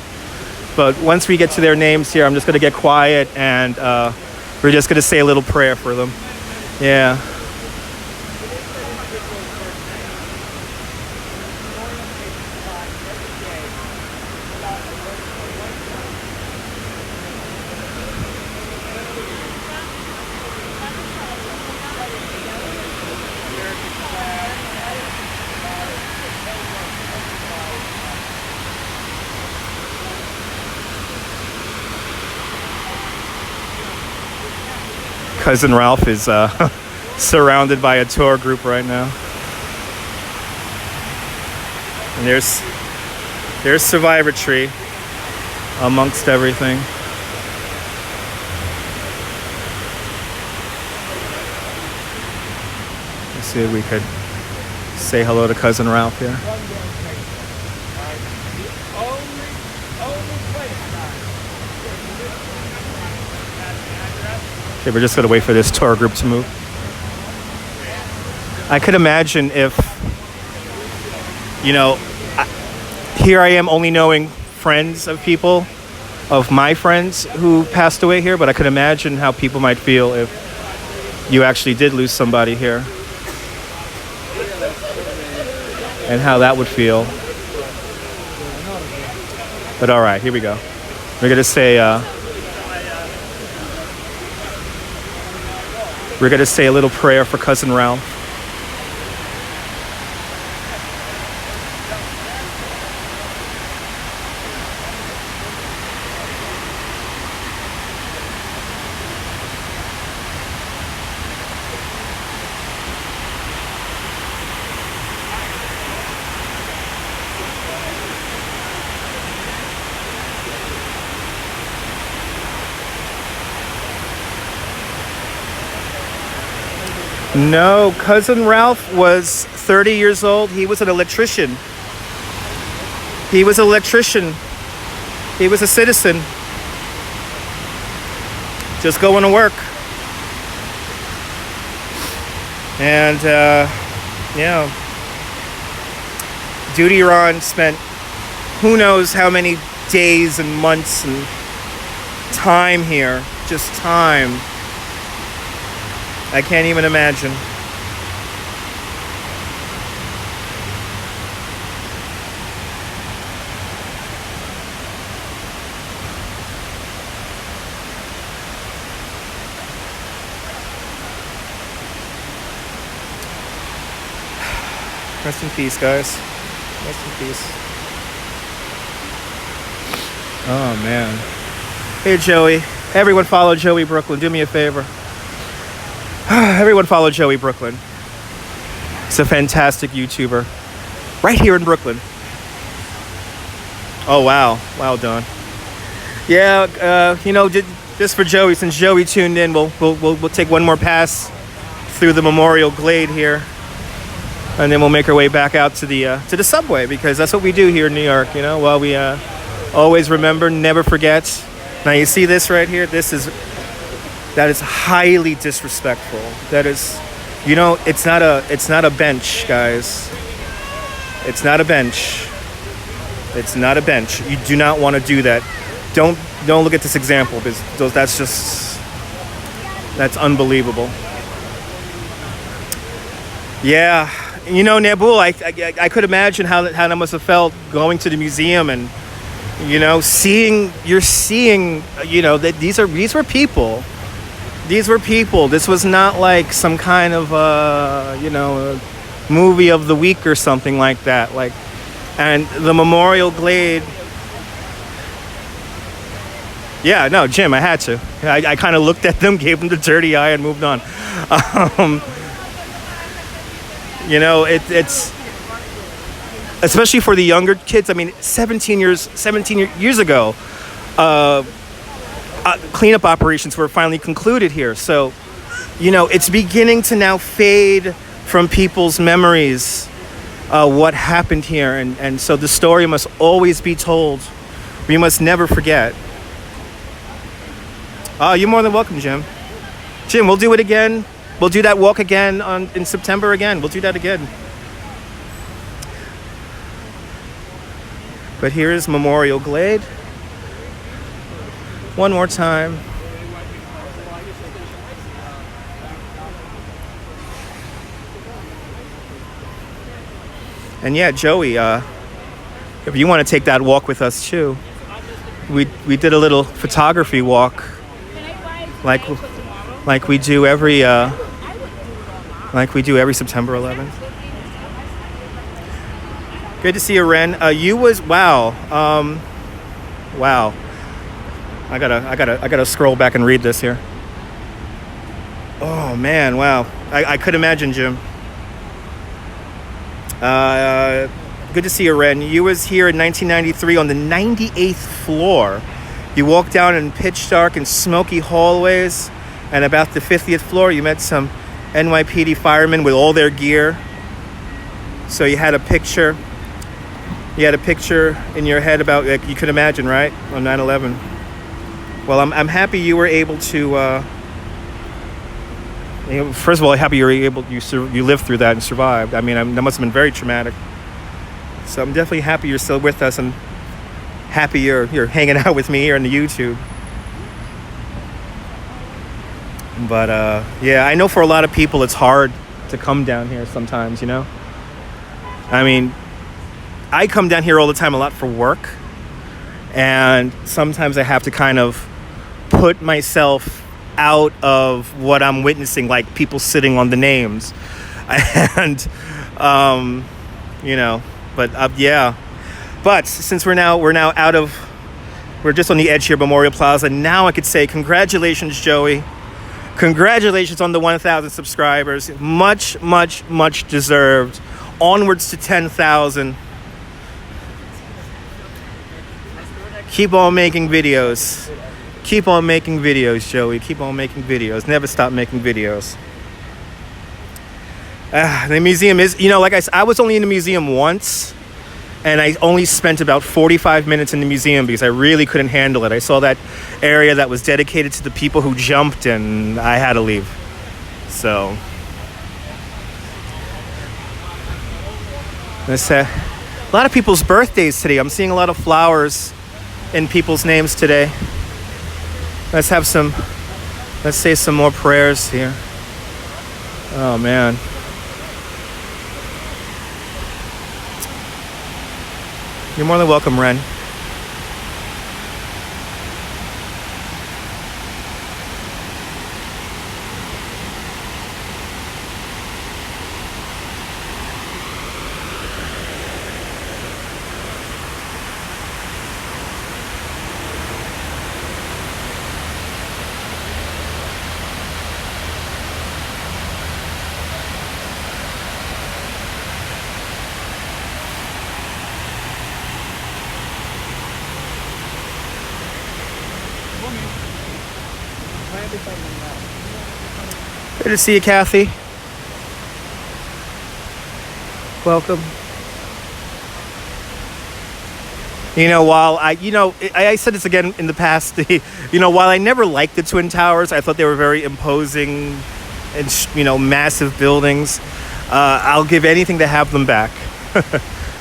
But once we get to their names here, I'm just going to get quiet and we're just going to say a little prayer for them. Yeah. Cousin Ralph is surrounded by a tour group right now. And there's Survivor Tree amongst everything. Let's see if we could say hello to Cousin Ralph here. Okay, we're just going to wait for this tour group to move. I could imagine if, here I am only knowing friends of people, of my friends who passed away here, but I could imagine how people might feel if you actually did lose somebody here. And how that would feel. But all right, here we go. We're going to say... We're going to say a little prayer for Cousin Ralph. No, Cousin Ralph was 30 years old. He was an electrician. He was a citizen. Just going to work. And, Duty Ron spent who knows how many days and months and time here. Just time. I can't even imagine. Rest in peace, guys. Rest in peace. Oh, man. Hey, Joey. Everyone follow Joey Brooklyn. Do me a favor. Everyone follow Joey Brooklyn. He's a fantastic YouTuber. Right here in Brooklyn. Oh, wow. Wow, Don. Yeah, just for Joey, since Joey tuned in, we'll take one more pass through the Memorial Glade here. And then we'll make our way back out to the subway, because that's what we do here in New York, while we always remember, never forget. Now you see this right here? That is highly disrespectful. That is, it's not a bench, guys. It's not a bench. It's not a bench. You do not want to do that. Don't look at this example, because that's unbelievable. Yeah, Nabul, I could imagine how that must have felt going to the museum and seeing that these were people. These were people. This was not like some kind of a movie of the week or something like that. And the Memorial Glade. Yeah, no, Jim, I had to. I kind of looked at them, gave them the dirty eye, and moved on. It's especially for the younger kids. I mean, 17 years ago, cleanup operations were finally concluded here. So, it's beginning to now fade from people's memories what happened here. And so the story must always be told. We must never forget. You're more than welcome, Jim. Jim, we'll do it again. We'll do that walk again in September again. We'll do that again. But here is Memorial Glade. One more time. And yeah, Joey, if you want to take that walk with us too, we did a little photography walk, like we do every September 11th. Good to see you, Ren. Wow. I gotta scroll back and read this here. Oh man, wow. I could imagine, Jim. Good to see you, Ren. You was here in 1993 on the 98th floor. You walked down in pitch dark and smoky hallways, and about the 50th floor, you met some NYPD firemen with all their gear. So you had a picture. You had a picture in your head about, you could imagine, right, on 9/11. Well, I'm happy you were able to. First of all, happy you lived through that and survived. I mean, that must have been very traumatic. So I'm definitely happy you're still with us, and happy you're hanging out with me here on the YouTube. But yeah, I know for a lot of people it's hard to come down here sometimes. I mean, I come down here all the time a lot for work, and sometimes I have to kind of put myself out of what I'm witnessing, like people sitting on the names, and but yeah. But since we're just on the edge here, Memorial Plaza. Now I could say congratulations, Joey. Congratulations on the 1,000 subscribers. Much, much, much deserved. Onwards to 10,000. Keep on making videos. Keep on making videos, Joey. Keep on making videos. Never stop making videos. The museum is, like I said, I was only in the museum once, and I only spent about 45 minutes in the museum because I really couldn't handle it. I saw that area that was dedicated to the people who jumped, and I had to leave. So, let's say, a lot of people's birthdays today. I'm seeing a lot of flowers in people's names today. Let's say some more prayers here. Oh man. You're more than welcome, Ren. Good to see you, Kathy. Welcome. You know, while I said this again in the past, while I never liked the Twin Towers, I thought they were very imposing and, massive buildings. I'll give anything to have them back.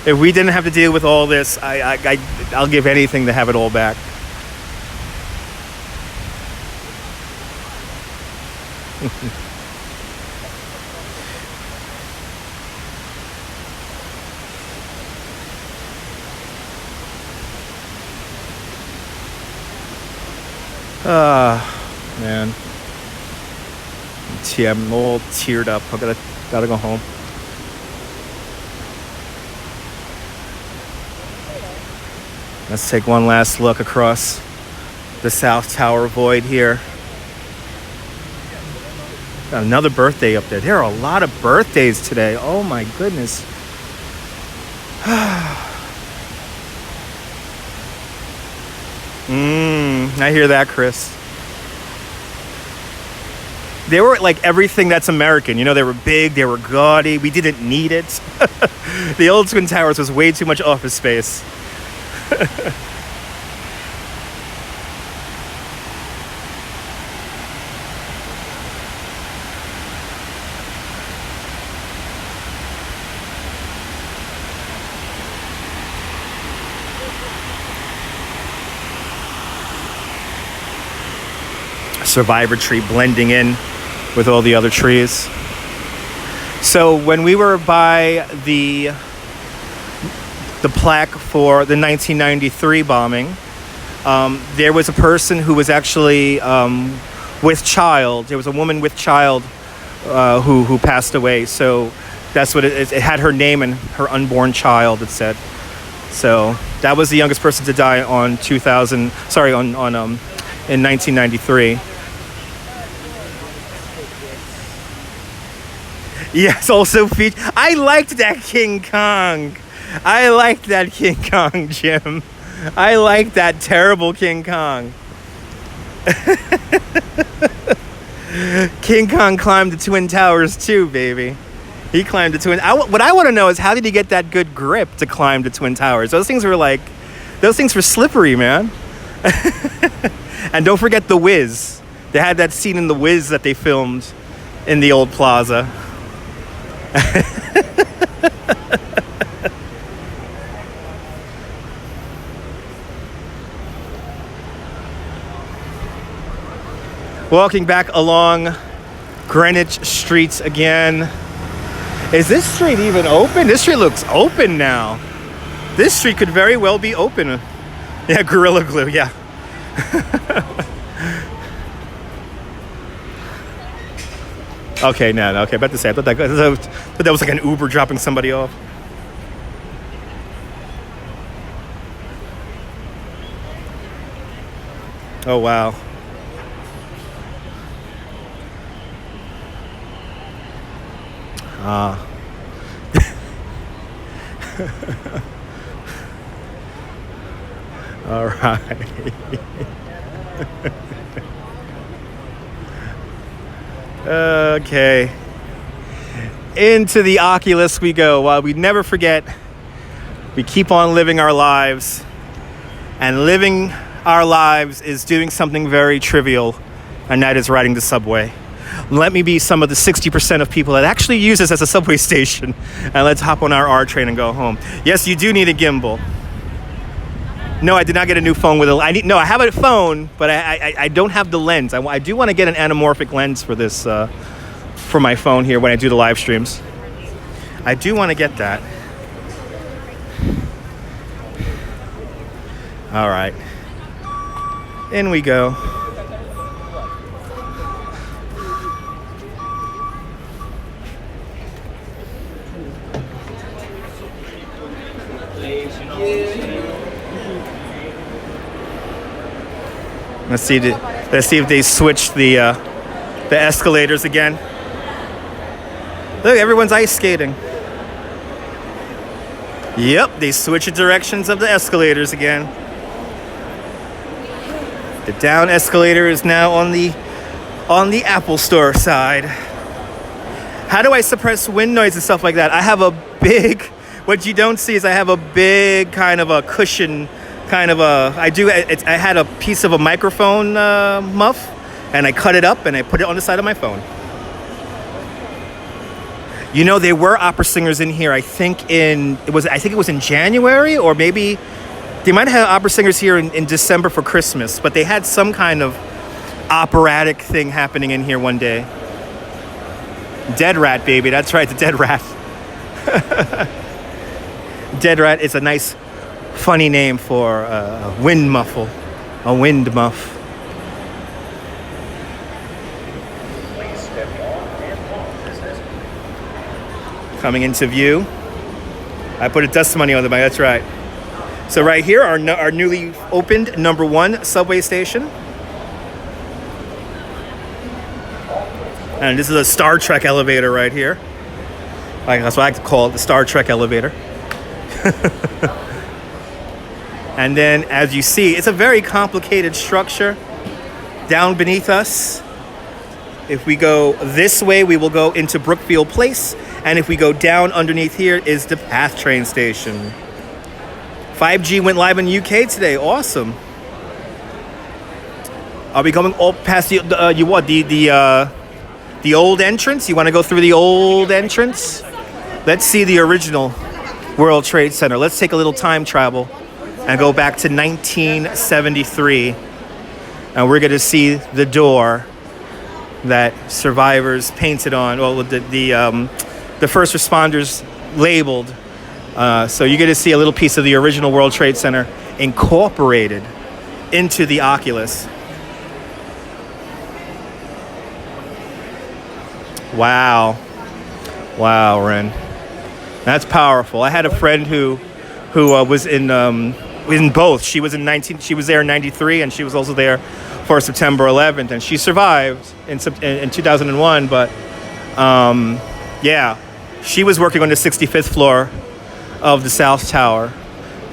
If we didn't have to deal with all this, I'll give anything to have it all back. Man. Yeah, I'm all teared up. I gotta go home. Let's take one last look across the South Tower void here. Got another birthday up there. There are a lot of birthdays today. Oh my goodness. I hear that, Chris. They were like everything that's American. They were big, they were gaudy. We didn't need it. The old Twin Towers was way too much office space. Survivor tree blending in with all the other trees. So when we were by the plaque for the 1993 bombing, there was a person who was actually with child. There was a woman with child who passed away. So that's what it had her name and her unborn child, it said. So that was the youngest person to die in 1993. Yes, also featured. I liked that King Kong. I liked that King Kong, Jim. I liked that terrible King Kong. King Kong climbed the Twin Towers too, baby. He climbed the Twin. What I want to know is, how did he get that good grip to climb the Twin Towers? Those things were slippery, man. And don't forget The Wiz. They had that scene in The Wiz that they filmed in the old plaza. Walking back along Greenwich Streets again. Is this street even open? This street looks open now. This street could very well be open. Yeah, Gorilla Glue, yeah. Okay, no, okay, about to say, I thought that was like an Uber dropping somebody off. Oh, wow. All right. Okay. Into the Oculus we go. While we never forget, we keep on living our lives. And living our lives is doing something very trivial, and that is riding the subway. Let me be some of the 60% of people that actually use this as a subway station, and let's hop on our R train and go home. Yes, you do need a gimbal. No, I did not get a new phone with I have a phone, but I don't have the lens. I do want to get an anamorphic lens for this, for my phone here when I do the live streams. I do want to get that. All right. In we go. Let's see if they switch the escalators again. Look, everyone's ice skating. Yep, they switch the directions of the escalators again. The down escalator is now on the Apple Store side. How do I suppress wind noise and stuff like that? I have a big, what you don't see is I have a big kind of a cushion, kind of a, I had a piece of a microphone muff, and I cut it up and I put it on the side of my phone. You know, there were opera singers in here, I think it was in January, or maybe they might have had opera singers here in December for Christmas, but they had some kind of operatic thing happening in here one day. Dead Rat, baby. That's right, the Dead Rat. Dead Rat is a nice, funny name for a wind muffle, a wind muff. Coming into view. I put a dust money on the bike, that's right. So right here, our newly opened number 1 subway station. And this is a Star Trek elevator right here. That's what I like to call it, the Star Trek elevator. And then, as you see, it's a very complicated structure down beneath us. If we go this way, we will go into Brookfield Place. And if we go down underneath here is the PATH train station. 5G went live in the UK today. Awesome. Are we going all past the old entrance? You want to go through the old entrance? Let's see the original World Trade Center. Let's take a little time travel and go back to 1973. And we're going to see the door that survivors painted on. Well, the first responders labeled. So you get to see a little piece of the original World Trade Center incorporated into the Oculus. Wow, Ren, that's powerful. I had a friend who was in both. She was there in '93, and she was also there for September 11th, and she survived in 2001. But yeah, she was working on the 65th floor of the South Tower,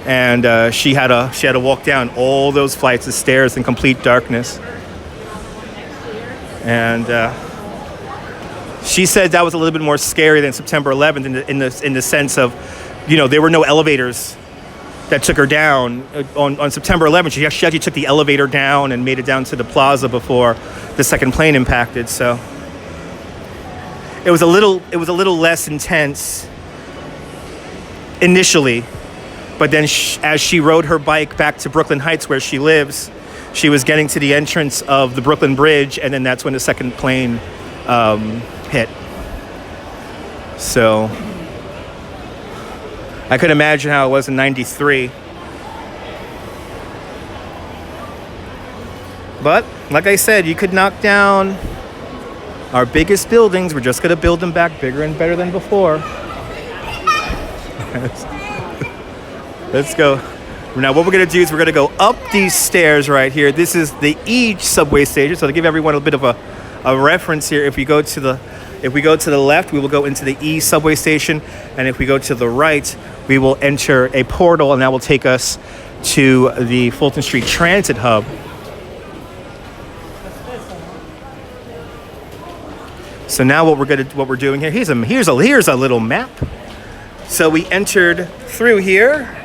and she had to walk down all those flights of stairs in complete darkness. And she said that was a little bit more scary than September 11th in the sense of, there were no elevators that took her down. On September 11th, she actually took the elevator down and made it down to the plaza before the second plane impacted. So it was a little less intense initially, but then as she rode her bike back to Brooklyn Heights where she lives, she was getting to the entrance of the Brooklyn Bridge, and then that's when the second plane hit. So I could imagine how it was in '93. But like I said, you could knock down our biggest buildings. We're just going to build them back bigger and better than before. Let's go. Now what we're going to do is we're going to go up these stairs right here. This is the E subway station. So to give everyone a bit of a reference here, if we go to the left, we will go into the E subway station, and if we go to the right, we will enter a portal, and that will take us to the Fulton Street Transit Hub. So now what we're doing here, here's a little map. So we entered through here.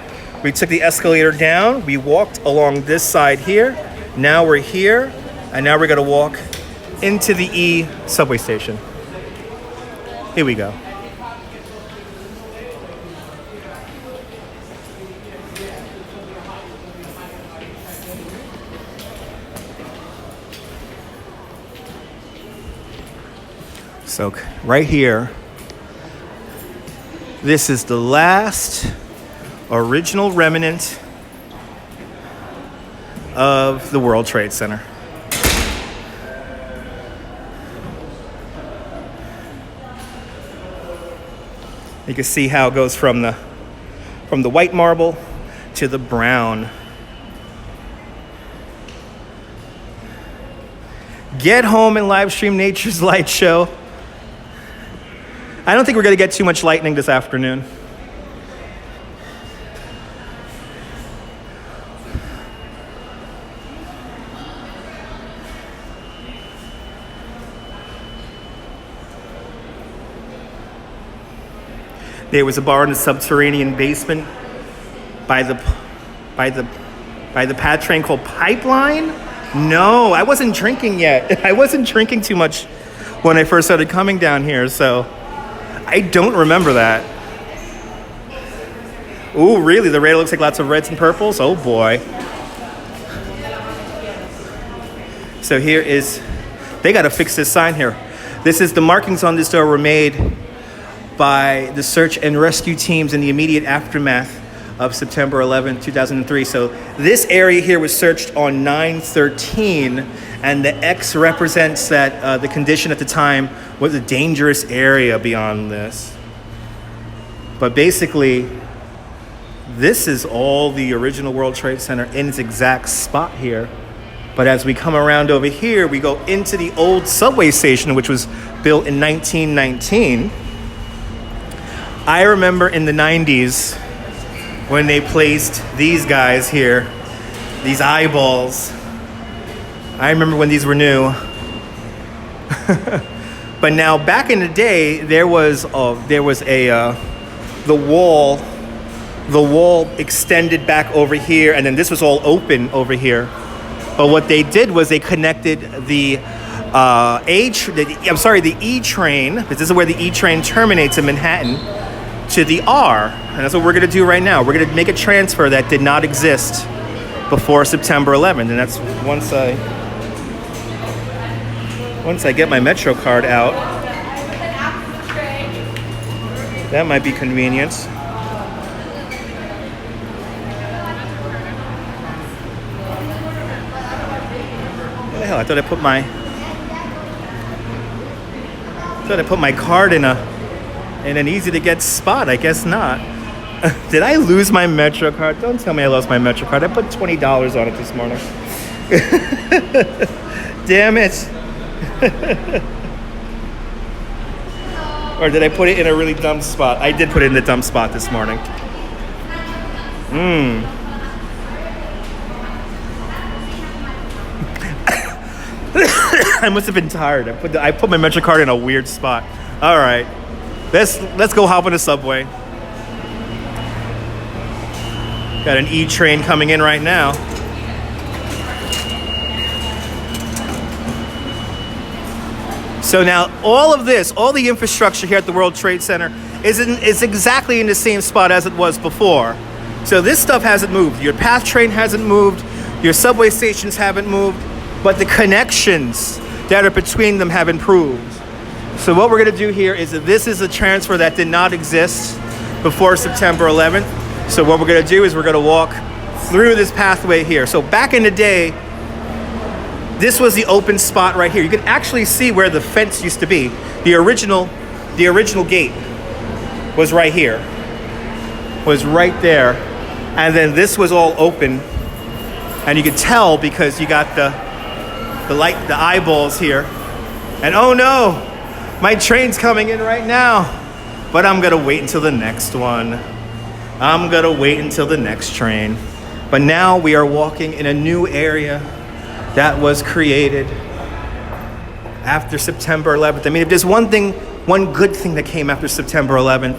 We took the escalator down. We walked along this side here. Now we're here, and now we're going to walk into the E subway station. Here we go. So right here, this is the last original remnant of the World Trade Center. You can see how it goes from the white marble to the brown. Get home and live stream Nature's Light Show. I don't think we're going to get too much lightning this afternoon. There was a bar in the subterranean basement by the PATH train called Pipeline. No, I wasn't drinking yet. I wasn't drinking too much when I first started coming down here, so I don't remember that. Ooh, really? The radar looks like lots of reds and purples? Oh boy. So here is, they gotta fix this sign here. This is, the markings on this door were made by the search and rescue teams in the immediate aftermath of September 11, 2003. So this area here was searched on 9/13, and the X represents that the condition at the time was a dangerous area beyond this. But basically, this is all the original World Trade Center in its exact spot here. But as we come around over here, we go into the old subway station, which was built in 1919. I remember in the 90s when they placed these guys here, these eyeballs. I remember when these were new. But now, back in the day, the wall extended back over here, and then this was all open over here. But what they did was they connected the E train, because this is where the E train terminates in Manhattan, to the R. And that's what we're going to do right now. We're going to make a transfer that did not exist before September 11th. And that's once I get my Metro card out. That might be convenient. What the hell? I thought I put my card in an easy to get spot. I guess not. Did I lose my Metro card? Don't tell me I lost my Metro card. I put $20 on it this morning. Damn it. Or did I put it in a really dumb spot? I did put it in the dumb spot this morning. I must have been tired. I put my Metro card in a weird spot. All right. Let's go hop on the subway. Got an E train coming in right now. So now all of this, all the infrastructure here at the World Trade Center is exactly in the same spot as it was before. So this stuff hasn't moved. Your PATH train hasn't moved. Your subway stations haven't moved. But the connections that are between them have improved. So what we're going to do here is that this is a transfer that did not exist before September 11th. So what we're going to do is we're going to walk through this pathway here. So back in the day, this was the open spot right here. You can actually see where the fence used to be. The original gate was right here, was right there. And then this was all open. And you could tell because you got the eyeballs here. And oh no, my train's coming in right now. But I'm gonna wait until the next one. I'm gonna wait until the next train. But now we are walking in a new area that was created after September 11th. I mean, if there's one good thing that came after September 11th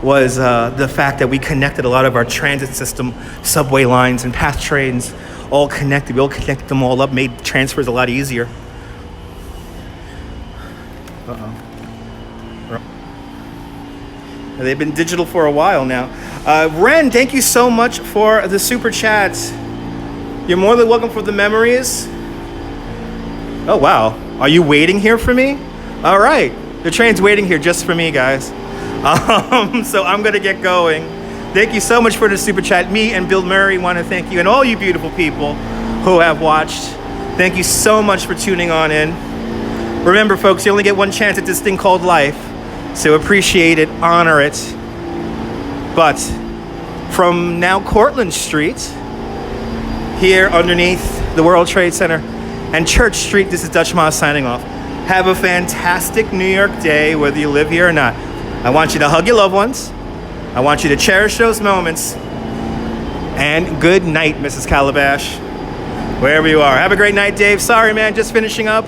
was the fact that we connected a lot of our transit system, subway lines and PATH trains, all connected. We all connected them all up, made transfers a lot easier. They've been digital for a while now. Ren, thank you so much for the super chats. You're more than welcome for the memories. Oh, wow. Are you waiting here for me? All right. The train's waiting here just for me, guys. So I'm going to get going. Thank you so much for the super chat. Me and Bill Murray want to thank you, and all you beautiful people who have watched. Thank you so much for tuning on in. Remember, folks, you only get one chance at this thing called life. So appreciate it, honor it. But from now Cortlandt Street, here underneath the World Trade Center, and Church Street, this is Dutch Moss signing off. Have a fantastic New York day, whether you live here or not. I want you to hug your loved ones. I want you to cherish those moments. And good night, Mrs. Calabash, wherever you are. Have a great night, Dave. Sorry, man, just finishing up.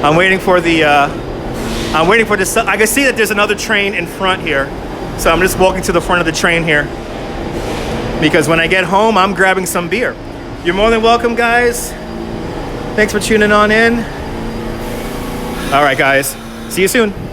I'm waiting for the I'm waiting for this. I can see that there's another train in front here. So I'm just walking to the front of the train here. Because when I get home, I'm grabbing some beer. You're more than welcome, guys. Thanks for tuning on in. All right, guys. See you soon.